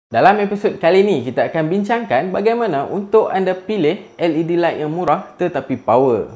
Dalam episod kali ini, kita akan bincangkan bagaimana untuk anda pilih LED light yang murah tetapi power.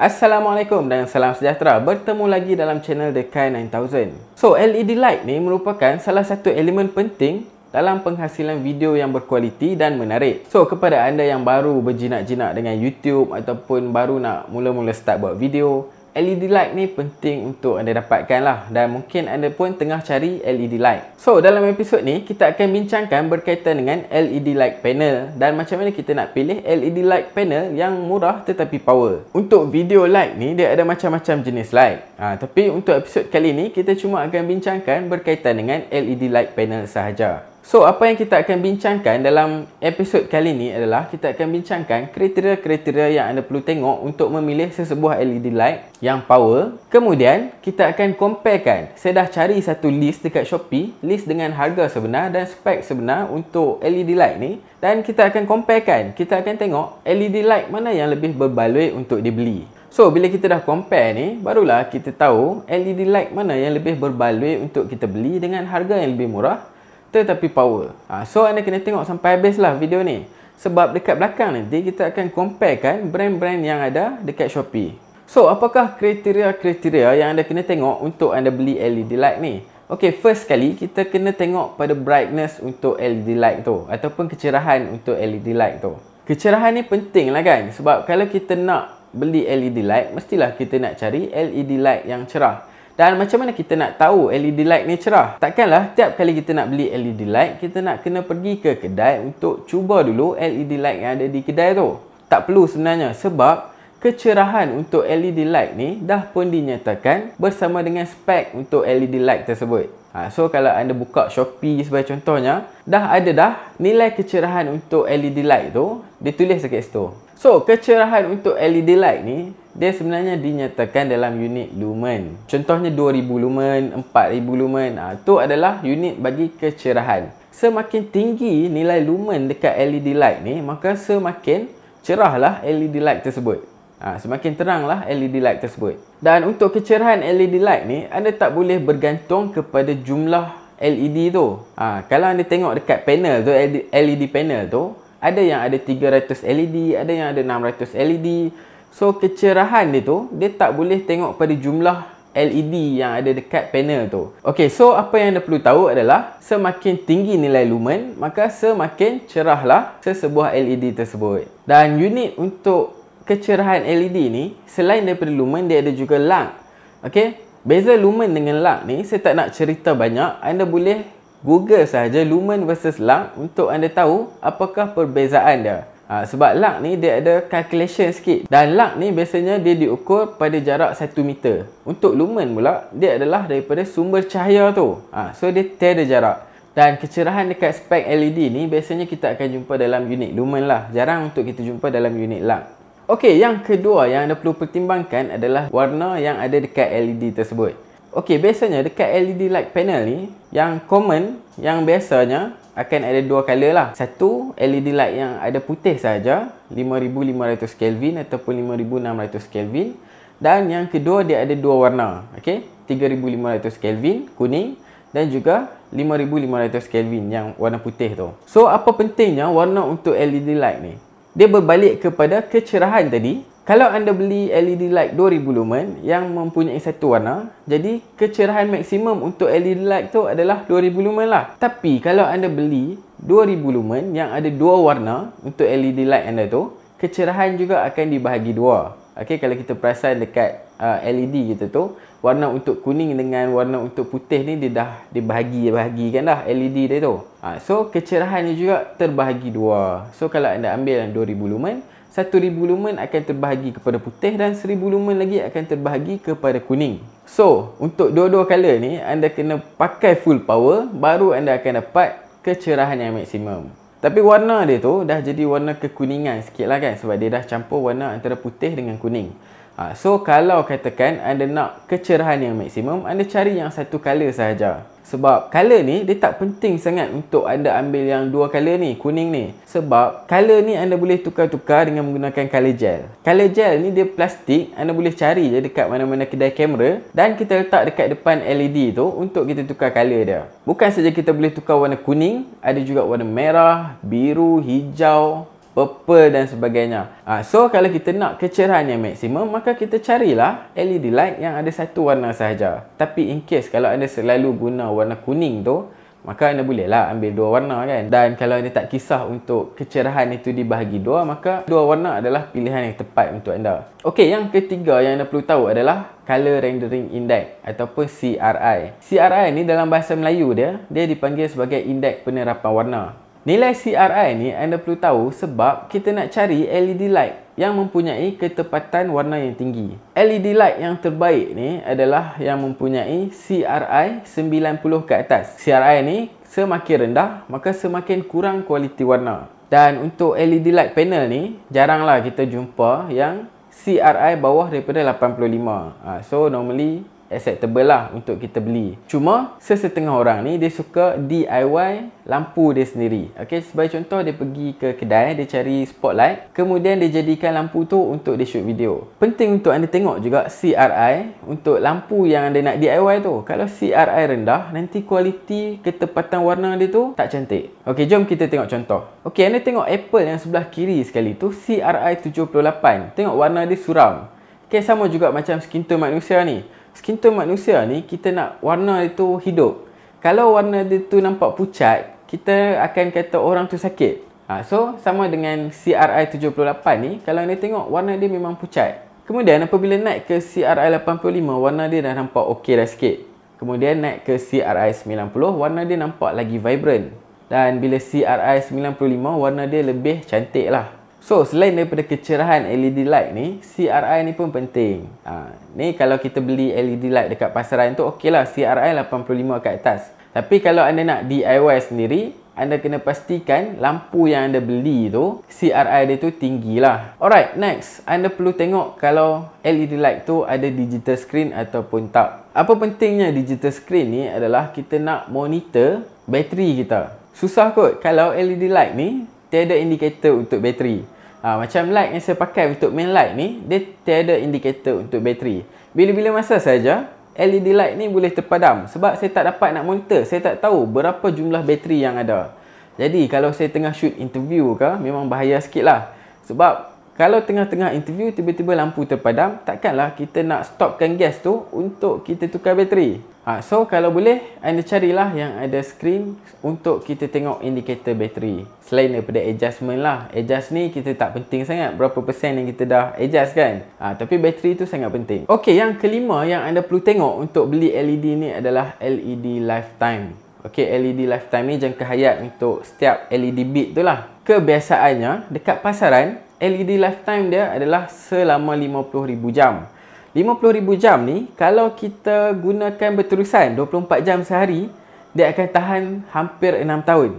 Assalamualaikum dan salam sejahtera. Bertemu lagi dalam channel The Kai 9000. So, LED light ni merupakan salah satu elemen penting dalam penghasilan video yang berkualiti dan menarik. So, kepada anda yang baru berjinak-jinak dengan YouTube ataupun baru nak mula-mula start buat video, LED light ni penting untuk anda dapatkan lah, dan mungkin anda pun tengah cari LED light. So, dalam episod ni kita akan bincangkan berkaitan dengan LED light panel dan macam mana kita nak pilih LED light panel yang murah tetapi power. Untuk video light ni dia ada macam-macam jenis light. Tapi untuk episod kali ni kita cuma akan bincangkan berkaitan dengan LED light panel sahaja. So, apa yang kita akan bincangkan dalam episod kali ni adalah kita akan bincangkan kriteria-kriteria yang anda perlu tengok untuk memilih sesebuah LED light yang power. Kemudian, kita akan comparekan. Saya dah cari satu list dekat Shopee, list dengan harga sebenar dan spek sebenar untuk LED light ni, dan kita akan comparekan. Kita akan tengok LED light mana yang lebih berbaloi untuk dibeli. So, bila kita dah compare ni, barulah kita tahu LED light mana yang lebih berbaloi untuk kita beli dengan harga yang lebih murah tetapi power. So, anda kena tengok sampai habis lah video ni. Sebab dekat belakang nanti kita akan comparekan brand-brand yang ada dekat Shopee. So, apakah kriteria-kriteria yang anda kena tengok untuk anda beli LED light ni? Okay, first kali kita kena tengok pada brightness untuk LED light tu, ataupun kecerahan untuk LED light tu. Kecerahan ni penting lah kan? Sebab kalau kita nak beli LED light, mestilah kita nak cari LED light yang cerah. Dan macam mana kita nak tahu LED light ni cerah? Takkanlah tiap kali kita nak beli LED light, kita nak kena pergi ke kedai untuk cuba dulu LED light yang ada di kedai tu. Tak perlu sebenarnya, sebab kecerahan untuk LED light ni dah pun dinyatakan bersama dengan spek untuk LED light tersebut. So, kalau anda buka Shopee sebagai contohnya, dah ada nilai kecerahan untuk LED light tu, ditulis dekat situ. So, kecerahan untuk LED light ni, dia sebenarnya dinyatakan dalam unit lumen. Contohnya 2000 lumen, 4000 lumen. Itu adalah unit bagi kecerahan. Semakin tinggi nilai lumen dekat LED light ni, maka semakin cerahlah LED light tersebut. Semakin teranglah LED light tersebut. Dan untuk kecerahan LED light ni, anda tak boleh bergantung kepada jumlah LED tu. Kalau anda tengok dekat panel tu, LED panel tu, ada yang ada 300 LED, ada yang ada 600 LED. So, kecerahan dia tu, dia tak boleh tengok pada jumlah LED yang ada dekat panel tu. Okay, so apa yang anda perlu tahu adalah semakin tinggi nilai lumen, maka semakin cerahlah sesebuah LED tersebut. Dan unit untuk kecerahan LED ni, selain daripada lumen, dia ada juga lang. Okay, beza lumen dengan lang ni, saya tak nak cerita banyak. Anda boleh Google sahaja lumen versus lang untuk anda tahu apakah perbezaan dia. Sebab lang ni dia ada calculation sikit. Dan lang ni biasanya dia diukur pada jarak 1 meter. Untuk lumen pula, dia adalah daripada sumber cahaya tu. So, dia tiada jarak. Dan kecerahan dekat spek LED ni biasanya kita akan jumpa dalam unit lumen lah. Jarang untuk kita jumpa dalam unit lang. Okey, yang kedua yang anda perlu pertimbangkan adalah warna yang ada dekat LED tersebut. Okey, biasanya dekat LED light panel ni, yang common, yang biasanya akan ada dua color lah. Satu, LED light yang ada putih sahaja, 5500 Kelvin ataupun 5600 Kelvin. Dan yang kedua, dia ada dua warna. Okey, 3500 Kelvin, kuning, dan juga 5500 Kelvin yang warna putih tu. So, apa pentingnya warna untuk LED light ni? Dia berbalik kepada kecerahan tadi. Kalau anda beli LED light 2000 lumen yang mempunyai satu warna, jadi kecerahan maksimum untuk LED light tu adalah 2000 lumen lah. Tapi kalau anda beli 2000 lumen yang ada dua warna untuk LED light anda tu, kecerahan juga akan dibahagi dua. Okey, kalau kita perasan dekat LED kita tu, warna untuk kuning dengan warna untuk putih ni dia dah dibahagi-bahagikan dah LED dia tu. So, kecerahannya juga terbahagi dua. So, kalau anda ambil yang 2000 lumen, 1000 lumen akan terbahagi kepada putih dan 1000 lumen lagi akan terbahagi kepada kuning. So, untuk dua-dua color ni, anda kena pakai full power, baru anda akan dapat kecerahan yang maksimum. Tapi warna dia tu dah jadi warna kekuningan sikit lah kan, sebab dia dah campur warna antara putih dengan kuning. So kalau katakan anda nak kecerahan yang maksimum, anda cari yang satu color sahaja. Sebab color ni dia tak penting sangat untuk anda ambil yang dua color ni, kuning ni. Sebab color ni anda boleh tukar-tukar dengan menggunakan color gel. Color gel ni dia plastik, anda boleh cari je dekat mana-mana kedai kamera dan kita letak dekat depan LED tu untuk kita tukar color dia. Bukan saja kita boleh tukar warna kuning, ada juga warna merah, biru, hijau, purple dan sebagainya. So kalau kita nak kecerahan yang maksimum, maka kita carilah LED light yang ada satu warna sahaja. Tapi in case kalau anda selalu guna warna kuning tu, maka anda bolehlah ambil dua warna kan. Dan kalau anda tak kisah untuk kecerahan itu dibahagi dua, maka dua warna adalah pilihan yang tepat untuk anda. Okey, yang ketiga yang anda perlu tahu adalah Color Rendering Index ataupun CRI. CRI ni dalam bahasa Melayu dia dipanggil sebagai indeks penerapan warna. Nilai CRI ni anda perlu tahu sebab kita nak cari LED light yang mempunyai ketepatan warna yang tinggi. LED light yang terbaik ni adalah yang mempunyai CRI 90 ke atas. CRI ni semakin rendah maka semakin kurang kualiti warna. Dan untuk LED light panel ni jaranglah kita jumpa yang CRI bawah daripada 85. So normally acceptable lah untuk kita beli. Cuma sesetengah orang ni dia suka DIY lampu dia sendiri. Okey, sebagai contoh dia pergi ke kedai, dia cari spotlight, kemudian dia jadikan lampu tu untuk dia shoot video. Penting untuk anda tengok juga CRI untuk lampu yang anda nak DIY tu. Kalau CRI rendah, nanti kualiti ketepatan warna dia tu tak cantik. Okey, jom kita tengok contoh. Okey, anda tengok Apple yang sebelah kiri sekali tu CRI 78. Tengok warna dia suram. Okey, sama juga macam skin tone manusia ni. Skin tone manusia ni kita nak warna itu hidup. Kalau warna dia tu nampak pucat, kita akan kata orang tu sakit. So sama dengan CRI 78 ni, kalau anda tengok warna dia memang pucat. Kemudian apabila naik ke CRI 85, warna dia dah nampak okey dah sikit. Kemudian naik ke CRI 90, warna dia nampak lagi vibrant. Dan bila CRI 95, warna dia lebih cantik lah. So, selain daripada kecerahan LED light ni, CRI ni pun penting. Ni kalau kita beli LED light dekat pasaran tu, okey lah CRI 85 ke atas. Tapi kalau anda nak DIY sendiri, anda kena pastikan lampu yang anda beli tu, CRI dia tu tinggi lah. Alright, next. Anda perlu tengok kalau LED light tu ada digital screen ataupun tak. Apa pentingnya digital screen ni adalah kita nak monitor bateri kita. Susah kot kalau LED light ni tiada indikator untuk bateri. Macam light yang saya pakai untuk main light ni, dia tiada indikator untuk bateri. Bila-bila masa saja LED light ni boleh terpadam sebab saya tak dapat nak monitor. Saya tak tahu berapa jumlah bateri yang ada. Jadi kalau saya tengah shoot interview ke, memang bahaya sikit lah. Sebab kalau tengah-tengah interview tiba-tiba lampu terpadam, takkanlah kita nak stopkan gas tu untuk kita tukar bateri. So kalau boleh, anda carilah yang ada screen untuk kita tengok indikator bateri. Selain daripada adjustment lah. Adjust ni kita tak penting sangat berapa persen yang kita dah adjust kan. Tapi bateri tu sangat penting. Okey, yang kelima yang anda perlu tengok untuk beli LED ni adalah LED lifetime. Okey, LED lifetime ni jangka hayat untuk setiap LED bit tu lah. Kebiasaannya dekat pasaran, LED lifetime dia adalah selama 50,000 jam. 50,000 jam ni kalau kita gunakan berterusan 24 jam sehari, dia akan tahan hampir 6 tahun.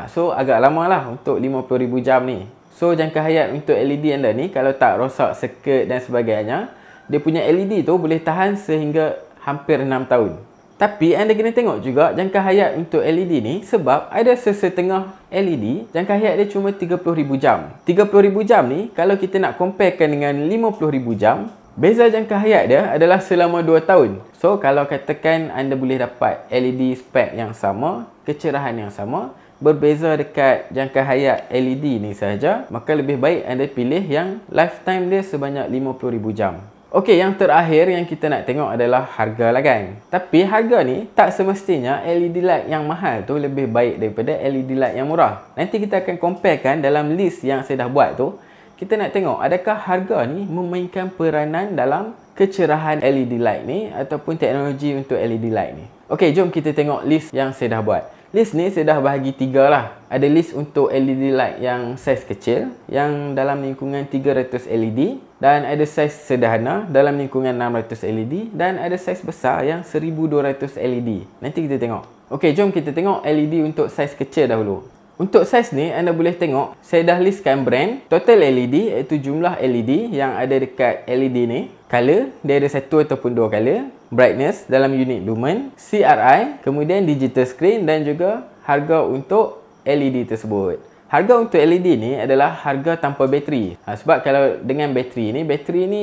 So agak lama lah untuk 50,000 jam ni. So jangka hayat untuk LED anda ni kalau tak rosak circuit dan sebagainya, dia punya LED tu boleh tahan sehingga hampir 6 tahun. Tapi anda kena tengok juga jangka hayat untuk LED ni sebab ada sesetengah LED jangka hayat dia cuma 30,000 jam. 30,000 jam ni kalau kita nak comparekan dengan 50,000 jam, beza jangka hayat dia adalah selama 2 tahun. So kalau katakan anda boleh dapat LED spek yang sama, kecerahan yang sama, berbeza dekat jangka hayat LED ni sahaja, maka lebih baik anda pilih yang lifetime dia sebanyak 50,000 jam. Okey, yang terakhir yang kita nak tengok adalah harga lah kan. Tapi harga ni tak semestinya LED light yang mahal tu lebih baik daripada LED light yang murah. Nanti kita akan comparekan dalam list yang saya dah buat tu. Kita nak tengok adakah harga ni memainkan peranan dalam kecerahan LED light ni ataupun teknologi untuk LED light ni. Okey, jom kita tengok list yang saya dah buat. List ni saya dah bahagi 3 lah. Ada list untuk LED light yang saiz kecil, yang dalam lingkungan 300 LED, dan ada saiz sederhana dalam lingkungan 600 LED, dan ada saiz besar yang 1200 LED. Nanti kita tengok. Okey, jom kita tengok LED untuk saiz kecil dahulu. Untuk saiz ni anda boleh tengok, saya dah listkan brand, total LED iaitu jumlah LED yang ada dekat LED ni, Color, dia ada satu ataupun dua color. Brightness dalam unit lumen, CRI, kemudian digital screen dan juga harga untuk LED tersebut. Harga untuk LED ni adalah harga tanpa bateri. Sebab kalau dengan bateri ni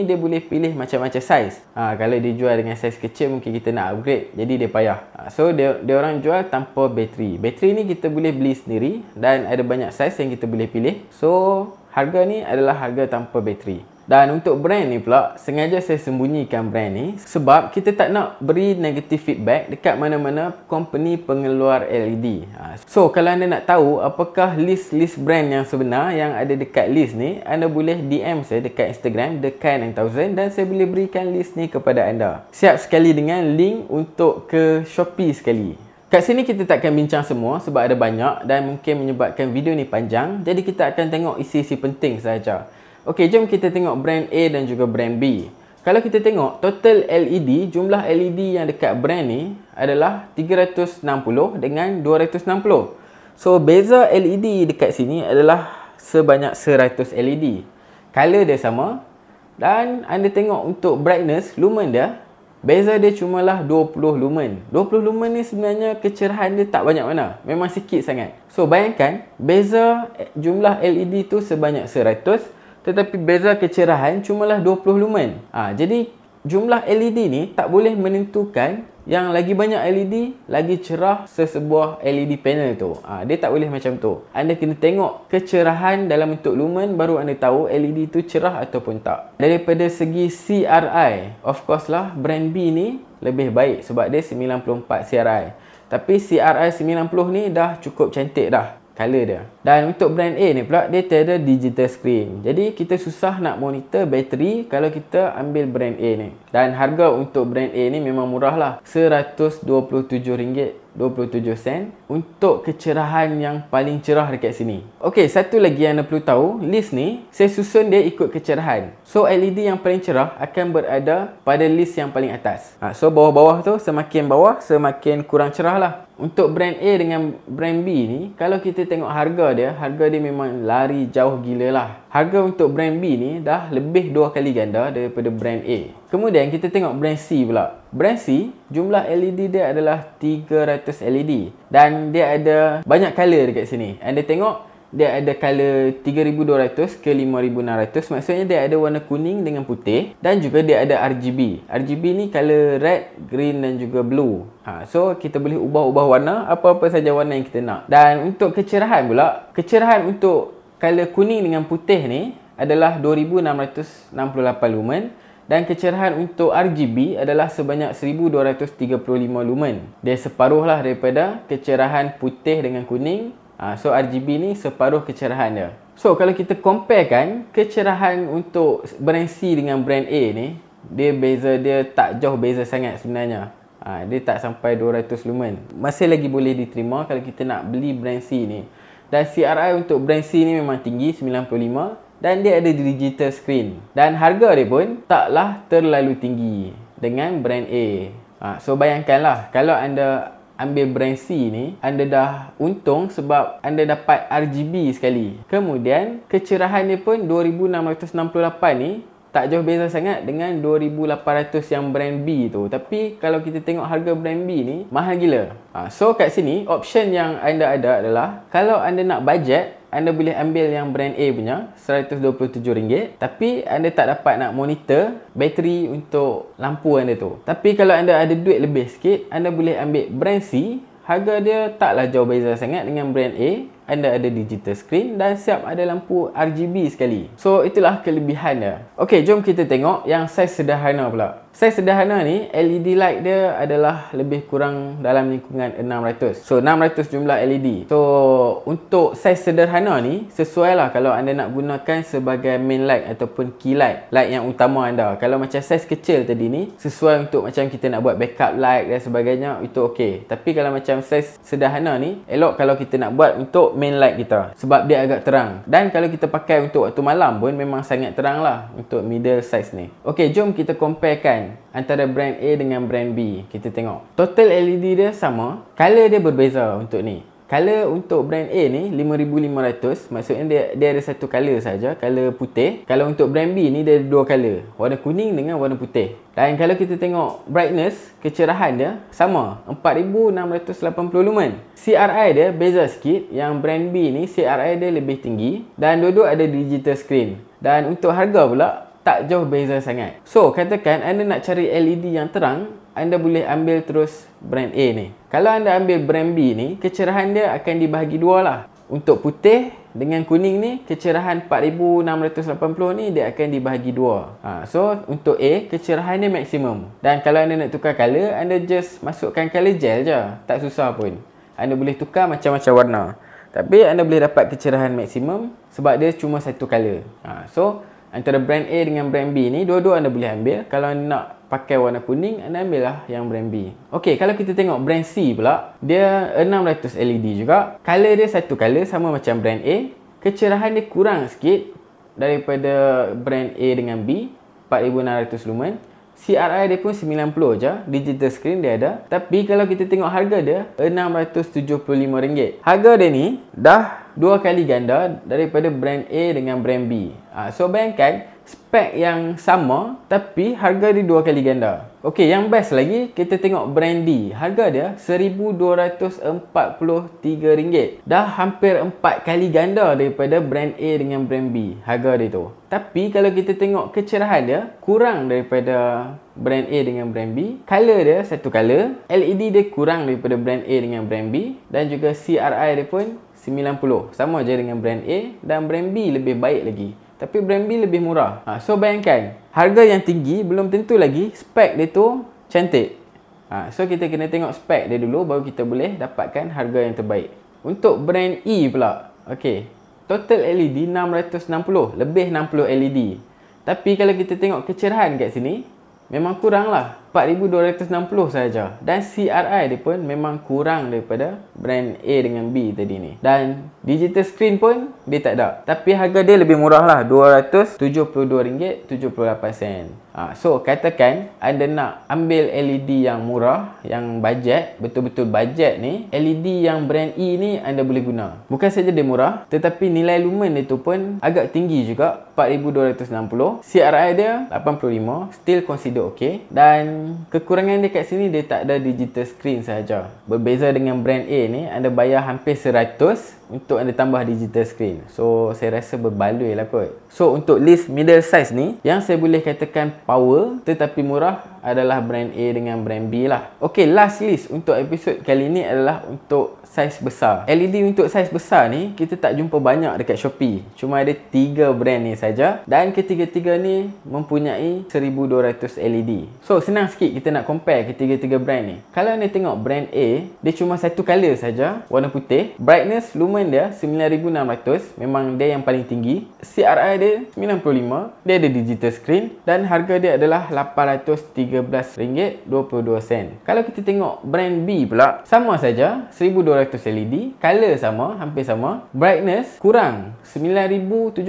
dia boleh pilih macam-macam saiz. Kalau dia jual dengan saiz kecil, mungkin kita nak upgrade, jadi dia payah. So dia orang jual tanpa bateri. Bateri ni kita boleh beli sendiri dan ada banyak saiz yang kita boleh pilih. So harga ni adalah harga tanpa bateri. Dan untuk brand ni pula, sengaja saya sembunyikan brand ni sebab kita tak nak beri negative feedback dekat mana-mana company pengeluar LED. So kalau anda nak tahu apakah list brand yang sebenar yang ada dekat list ni, anda boleh DM saya dekat Instagram Dekai9000 dan saya boleh berikan list ni kepada anda. Siap sekali dengan link untuk ke Shopee sekali. Kat sini kita takkan bincang semua sebab ada banyak dan mungkin menyebabkan video ni panjang. Jadi kita akan tengok isi-isi penting sahaja. Okey, jom kita tengok brand A dan juga brand B. Kalau kita tengok total LED, jumlah LED yang dekat brand ni adalah 360 dengan 260. So beza LED dekat sini adalah sebanyak 100 LED. Color dia sama dan anda tengok untuk brightness lumen dia, beza dia cumalah 20 lumen. 20 lumen ni sebenarnya kecerahan dia tak banyak mana. Memang sikit sangat. So bayangkan beza jumlah LED tu sebanyak 100, tetapi beza kecerahan cumalah 20 lumen. Jadi jumlah LED ni tak boleh menentukan yang lagi banyak LED lagi cerah sesebuah LED panel tu. Dia tak boleh macam tu. Anda kena tengok kecerahan dalam bentuk lumen baru anda tahu LED tu cerah ataupun tak. Daripada segi CRI, of course lah brand B ni lebih baik sebab dia 94 CRI. Tapi CRI 90 ni dah cukup cantik dah color dia. Dan untuk brand A ni pula, dia tiada digital screen. Jadi kita susah nak monitor bateri kalau kita ambil brand A ni. Dan harga untuk brand A ni memang murah lah, RM127.27 untuk kecerahan yang paling cerah dekat sini. Okey, satu lagi yang anda perlu tahu, list ni saya susun dia ikut kecerahan. So LED yang paling cerah akan berada pada list yang paling atas. So bawah-bawah tu, semakin bawah semakin kurang cerah lah. Untuk brand A dengan brand B ni, kalau kita tengok harga dia memang lari jauh gila lah. Harga untuk brand B ni dah lebih 2 kali ganda daripada brand A. Kemudian kita tengok brand C pula. Brand C, jumlah LED dia adalah 300 LED. Dan dia ada banyak color dekat sini. Anda tengok, dia ada color 3200 ke 5600. Maksudnya dia ada warna kuning dengan putih. Dan juga dia ada RGB. RGB ni color red, green dan juga blue. So kita boleh ubah-ubah warna, apa-apa saja warna yang kita nak. Dan untuk kecerahan pula, kecerahan untuk color kuning dengan putih ni adalah 2668 lumen. Dan kecerahan untuk RGB adalah sebanyak 1235 lumen. Dia separuh lah daripada kecerahan putih dengan kuning. So RGB ni separuh kecerahan dia. So kalau kita comparekan kecerahan untuk brand C dengan brand A ni, dia tak jauh beza sangat sebenarnya. Dia tak sampai 200 lumen. Masih lagi boleh diterima kalau kita nak beli brand C ni. Dan CRI untuk brand C ni memang tinggi, 95. Dan dia ada digital screen. Dan harga dia pun taklah terlalu tinggi dengan brand A. So bayangkanlah, kalau anda ambil brand C ni, anda dah untung sebab anda dapat RGB sekali. Kemudian kecerahan dia pun 2668 ni tak jauh beza sangat dengan 2800 yang brand B tu. Tapi kalau kita tengok harga brand B ni, mahal gila. So kat sini, option yang anda ada adalah, kalau anda nak budget, anda boleh ambil yang brand A punya RM127. Tapi anda tak dapat nak monitor bateri untuk lampu anda tu. Tapi kalau anda ada duit lebih sikit, anda boleh ambil brand C. Harga dia taklah jauh beza sangat dengan brand A. Anda ada digital screen dan siap ada lampu RGB sekali. So itulah kelebihan dia. Okey, jom kita tengok yang saiz sederhana pula. Saiz sederhana ni, LED light dia adalah lebih kurang dalam lingkungan 600. So 600 jumlah LED. So untuk saiz sederhana ni, sesuai lah kalau anda nak gunakan sebagai main light ataupun key light, light yang utama anda. Kalau macam saiz kecil tadi ni, sesuai untuk macam kita nak buat backup light dan sebagainya, itu okey. Tapi kalau macam saiz sederhana ni, elok kalau kita nak buat untuk main light kita, sebab dia agak terang. Dan kalau kita pakai untuk waktu malam pun memang sangat terang lah untuk middle size ni. Okey, jom kita comparekan antara brand A dengan brand B. Kita tengok total LED dia sama, color dia berbeza. Untuk ni, Color untuk brand A ni 5500. Maksudnya dia ada satu color saja, color putih. Kalau untuk brand B ni dia ada dua color, warna kuning dengan warna putih. Dan kalau kita tengok brightness, kecerahan dia sama, 4680 lumen. CRI dia beza sikit. Yang brand B ni CRI dia lebih tinggi dan dua-dua ada digital screen. Dan untuk harga pula tak jauh beza sangat. So katakan anda nak cari LED yang terang, anda boleh ambil terus brand A ni. Kalau anda ambil brand B ni, kecerahan dia akan dibahagi dua lah. Untuk putih dengan kuning ni, kecerahan 4680 ni dia akan dibahagi dua. So untuk A, kecerahan dia maksimum. Dan kalau anda nak tukar color, anda just masukkan color gel je, tak susah pun. Anda boleh tukar macam-macam warna, tapi anda boleh dapat kecerahan maksimum sebab dia cuma satu color. So antara brand A dengan brand B ni, dua-dua anda boleh ambil. Kalau anda nak pakai warna kuning, anda ambil lah yang brand B. Okey, kalau kita tengok brand C pula, dia 600 LED juga. Color dia satu color, sama macam brand A. Kecerahan dia kurang sikit daripada brand A dengan B, 4600 lumen. CRI dia pun 90 je, digital screen dia ada. Tapi kalau kita tengok harga dia, RM675. Harga dia ni dah dua kali ganda daripada brand A dengan brand B. So bayangkan, spek yang sama tapi harga dia dua kali ganda. Okey, yang best lagi, kita tengok brand D. Harga dia RM1243. Dah hampir 4 kali ganda daripada brand A dengan brand B, harga dia tu. Tapi kalau kita tengok kecerahan dia, kurang daripada brand A dengan brand B. Color dia satu color. LED dia kurang daripada brand A dengan brand B. Dan juga CRI dia pun 90. Sama je dengan brand A. Dan brand B lebih baik lagi, tapi brand B lebih murah. So bayangkan, harga yang tinggi belum tentu lagi spek dia tu cantik. So kita kena tengok spek dia dulu, baru kita boleh dapatkan harga yang terbaik. Untuk brand E pula, okey, total LED 660, lebih 60 LED. Tapi kalau kita tengok kecerahan kat sini, memang kurang lah, 4260 saja. Dan CRI dia pun memang kurang daripada brand A dengan B tadi ni. Dan digital screen pun dia tak ada. Tapi harga dia lebih murah lah, RM272.78. So katakan anda nak ambil LED yang murah, yang bajet, betul-betul bajet ni, LED yang brand E ni anda boleh guna. Bukan saja dia murah, tetapi nilai lumen dia tu pun agak tinggi juga, 4260. CRI dia 85, still consider okay. Dan kekurangan dia kat sini, dia tak ada digital screen sahaja. Berbeza dengan brand A ni, anda bayar hampir 100 untuk anda tambah digital screen. So saya rasa berbaloi lah kot. So untuk list middle size ni, yang saya boleh katakan power tetapi murah adalah brand A dengan brand B lah. Ok, last list untuk episod kali ni adalah untuk saiz besar. LED untuk saiz besar ni kita tak jumpa banyak dekat Shopee. Cuma ada 3 brand ni saja, dan ketiga-tiga ni mempunyai 1200 LED. So senang sikit kita nak compare ketiga-tiga brand ni. Kalau anda tengok brand A, dia cuma satu color saja, warna putih. Brightness lumen dia 9600, memang dia yang paling tinggi. CRI dia 95, dia ada digital screen, dan harga dia adalah RM813.22. Kalau kita tengok brand B pula, sama saja, 1200 LED, color sama, hampir sama. Brightness kurang, 9072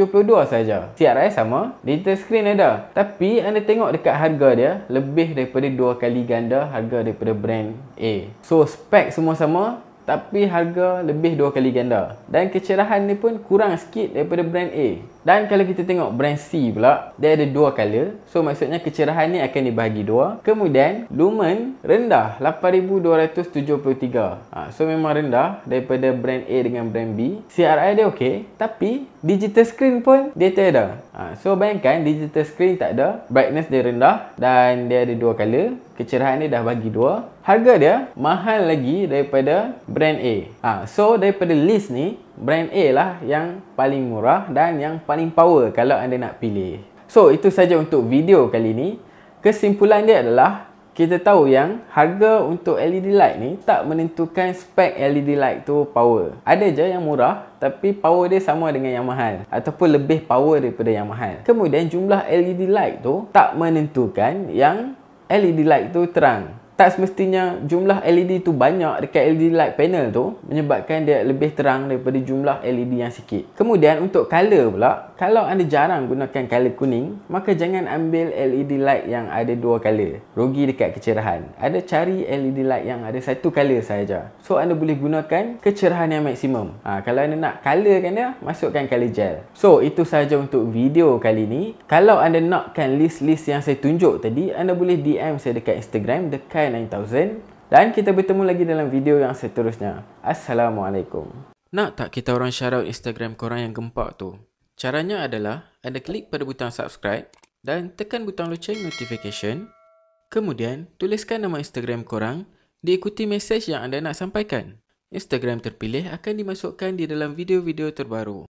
saja. CRI sama, digital screen ada. Tapi anda tengok dekat harga dia, lebih daripada 2 kali ganda harga daripada brand A. So spek semua sama, tapi harga lebih 2 kali ganda. Dan kecerahan ni pun kurang sikit daripada brand A. Dan kalau kita tengok brand C pula, dia ada 2 color. So maksudnya kecerahan ni akan dibahagi 2. Kemudian lumen rendah, 8273. So memang rendah daripada brand A dengan brand B. CRI dia okey, tapi digital screen pun dia tak ada. So bayangkan, digital screen tak ada, brightness dia rendah, dan dia ada 2 color. Kecerahan dia dah bagi 2. Harga dia mahal lagi daripada brand A. So daripada list ni, brand A lah yang paling murah dan yang paling power kalau anda nak pilih. So itu saja untuk video kali ni. Kesimpulan dia adalah, kita tahu yang harga untuk LED light ni tak menentukan spek LED light tu power. Ada je yang murah tapi power dia sama dengan yang mahal, ataupun lebih power daripada yang mahal. Kemudian jumlah LED light tu tak menentukan yang LED light tu terang. Tak semestinya jumlah LED tu banyak dekat LED light panel tu menyebabkan dia lebih terang daripada jumlah LED yang sikit. Kemudian untuk color pula, kalau anda jarang gunakan color kuning, maka jangan ambil LED light yang ada dua color. Rugi dekat kecerahan. Anda cari LED light yang ada satu color sahaja. So anda boleh gunakan kecerahan yang maksimum. Kalau anda nak colorkan dia, masukkan color gel. So itu sahaja untuk video kali ni. Kalau anda nakkan list-list yang saya tunjuk tadi, anda boleh DM saya dekat Instagram dekai9000 dan kita bertemu lagi dalam video yang seterusnya. Assalamualaikum. Nak tak kita orang shoutout Instagram korang yang gempak tu? Caranya adalah anda klik pada butang subscribe dan tekan butang loceng notification. Kemudian tuliskan nama Instagram korang, diikuti mesej yang anda nak sampaikan. Instagram terpilih akan dimasukkan di dalam video-video terbaru.